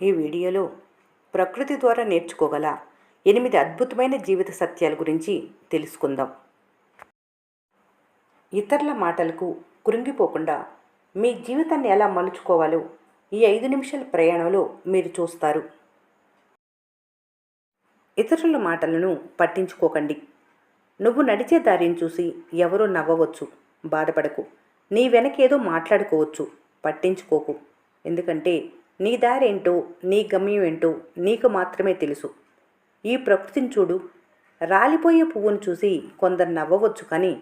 ఈ వీడియోలో ప్రకృతి ద్వారా నేర్చుకోగల 8 అద్భుతమైన జీవిత సత్యాల గురించి తెలుసుకుందాం. ఇతరుల మాటలకు కృంగిపోకుండా మీ జీవితాన్ని ఎలా మలుచుకోవాలో ఈ 5 నిమిషాల ప్రయాణంలో మీరు చూస్తారు. ఇతరుల మాటలను పట్టించుకోకండి. నువ్వు నడిచే దారిని చూసి ఎవరో నవ్వవచ్చు, బాధపడకు. నీ వెనకేదో మాట్లాడుకోవచ్చు, పట్టించుకోకు. ఎందుకంటే నీ దారేంటో, నీ గమ్యం ఏంటో నీకు మాత్రమే తెలుసు. ఈ ప్రకృతిని చూడు. రాలిపోయే పువ్వును చూసి కొందరు నవ్వవచ్చు, కానీ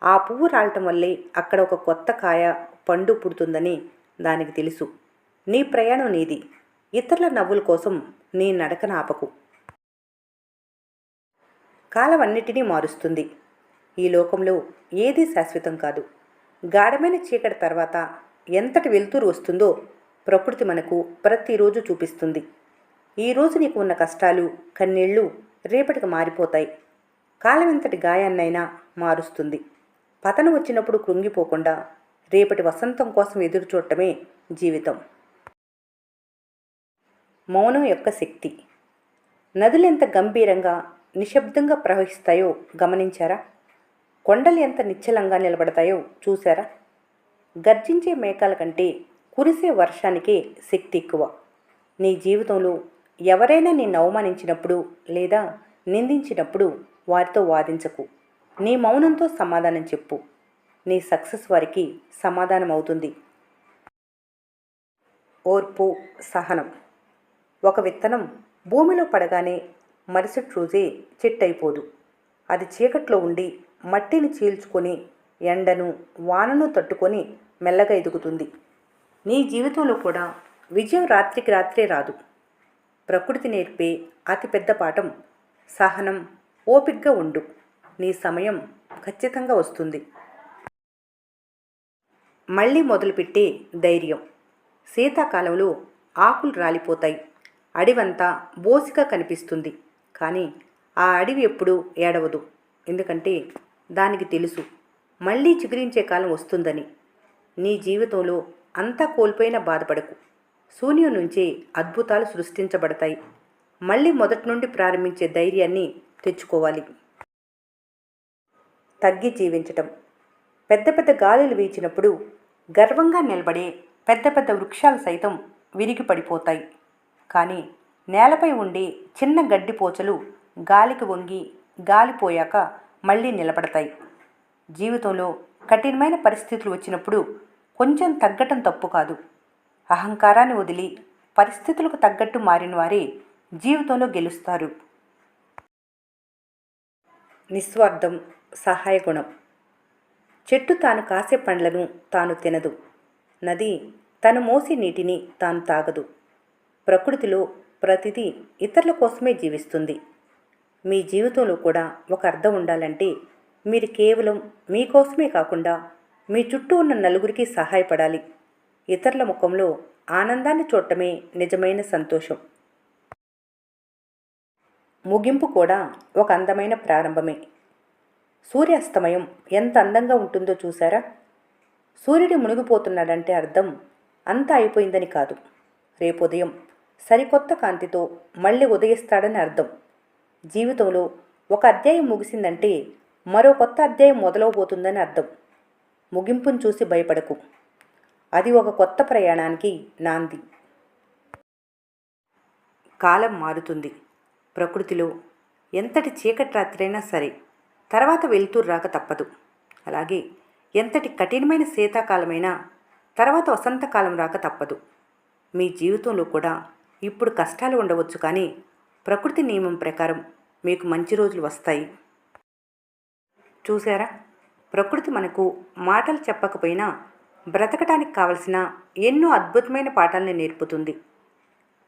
ఆ పువ్వు రాలటం వల్లే అక్కడ ఒక కొత్త కాయ, పండు పుడుతుందని దానికి తెలుసు. నీ ప్రయాణం నీది. ఇతరుల నవ్వుల కోసం నీ నడకన ఆపకు. కాలం అన్నిటినీ మారుస్తుంది. ఈ లోకంలో ఏదీ శాశ్వతం కాదు. గాఢమైన చీకటి తర్వాత ఎంతటి వెలుతురు వస్తుందో ప్రకృతి మనకు ప్రతిరోజు చూపిస్తుంది. ఈరోజు నీకు ఉన్న కష్టాలు, కన్నీళ్లు రేపటికి మారిపోతాయి. కాలం ఎంతటి గాయాన్నైనా మారుస్తుంది. పతనం వచ్చినప్పుడు కృంగిపోకుండా రేపటి వసంతం కోసం ఎదురు చూడటమే జీవితం. మౌనం యొక్క శక్తి. నదులు ఎంత గంభీరంగా, నిశ్శబ్దంగా ప్రవహిస్తాయో గమనించారా? కొండలు ఎంత నిశ్చలంగా నిలబడతాయో చూశారా? గర్జించే మేఘాల కంటే కురిసే వర్షానికే శక్తి ఎక్కువ. నీ జీవితంలో ఎవరైనా నిన్ను అవమానించినప్పుడు లేదా నిందించినప్పుడు వారితో వాదించకు. నీ మౌనంతో సమాధానం చెప్పు. నీ సక్సెస్ వారికి సమాధానం అవుతుంది. ఓర్పు, సహనం. ఒక విత్తనం భూమిలో పడగానే మరుసటి రోజే చెట్టయిపోదు. అది చీకట్లో ఉండి మట్టిని చీల్చుకొని ఎండను, వానను తట్టుకొని మెల్లగా ఎదుగుతుంది. నీ జీవితంలో కూడా విజయం రాత్రికి రాత్రే రాదు. ప్రకృతి నేర్పే అతిపెద్ద పాఠం సహనం. ఓపికగా ఉండు. నీ సమయం ఖచ్చితంగా వస్తుంది. మళ్ళీ మొదలుపెట్టే ధైర్యం. శీతాకాలంలో ఆకులు రాలిపోతాయి. అడవంతా బోసిగా కనిపిస్తుంది, కానీ ఆ అడవి ఎప్పుడూ ఏడవదు. ఎందుకంటే దానికి తెలుసు మళ్ళీ చిగురించే కాలం వస్తుందని. నీ జీవితంలో అంతా కోల్పోయినా బాధపడకు. శూన్యం నుంచే అద్భుతాలు సృష్టించబడతాయి. మళ్ళీ మొదటి నుండి ప్రారంభించే ధైర్యాన్ని తెచ్చుకోవాలి. తగ్గి జీవించటం. పెద్ద పెద్ద గాలులు వీచినప్పుడు గర్వంగా నిలబడే పెద్ద పెద్ద వృక్షాలు సైతం విరిగి పడిపోతాయి. కానీ నేలపై ఉండే చిన్న గడ్డిపోచలు గాలికి వంగి గాలిపోయాక మళ్ళీ నిలబడతాయి. జీవితంలో కఠినమైన పరిస్థితులు వచ్చినప్పుడు కొంచెం తగ్గటం తప్పు కాదు. అహంకారాన్ని వదిలి పరిస్థితులకు తగ్గట్టు మారిన వారే జీవితంలో గెలుస్తారు. నిస్వార్థం, సహాయ గుణం. చెట్టు తాను కాసే పండ్లను తాను తినదు. నది తను మోసే నీటిని తాను తాగదు. ప్రకృతిలో ప్రతిదీ ఇతరుల కోసమే జీవిస్తుంది. మీ జీవితంలో కూడా ఒక అర్థం ఉండాలంటే మీరు కేవలం మీకోసమే కాకుండా మీ చుట్టూ ఉన్న నలుగురికి సహాయపడాలి. ఇతరుల ముఖంలో ఆనందాన్ని చూడటమే నిజమైన సంతోషం. ముగింపు కూడా ఒక అందమైన ప్రారంభమే. సూర్యాస్తమయం ఎంత అందంగా ఉంటుందో చూసారా? సూర్యుడు మునిగిపోతున్నాడంటే అర్థం అంతా అయిపోయిందని కాదు. రేపు ఉదయం సరికొత్త కాంతితో మళ్ళీ ఉదయిస్తాడని అర్థం. జీవితంలో ఒక అధ్యాయం ముగిసిందంటే మరో కొత్త అధ్యాయం మొదలవబోతుందని అర్థం. ముగింపును చూసి భయపడకు. అది ఒక కొత్త ప్రయాణానికి నాంది. కాలం మారుతుంది. ప్రకృతిలో ఎంతటి చీకటి రాత్రైనా సరే తర్వాత వెలుతురు రాక తప్పదు. అలాగే ఎంతటి కఠినమైన శీతాకాలమైనా తర్వాత వసంతకాలం రాక తప్పదు. మీ జీవితంలో కూడా ఇప్పుడు కష్టాలు ఉండవచ్చు, కానీ ప్రకృతి నియమం ప్రకారం మీకు మంచి రోజులు వస్తాయి. చూసారా? ప్రకృతి మనకు మాటలు చెప్పకపోయినా బ్రతకటానికి కావలసిన ఎన్నో అద్భుతమైన పాఠాలను నేర్పుతుంది.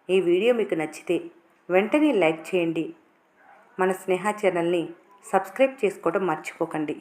ఈ వీడియో మీకు నచ్చితే వెంటనే లైక్ చేయండి. మన స్నేహ ఛానల్ని సబ్స్క్రైబ్ చేసుకోవడం మర్చిపోకండి.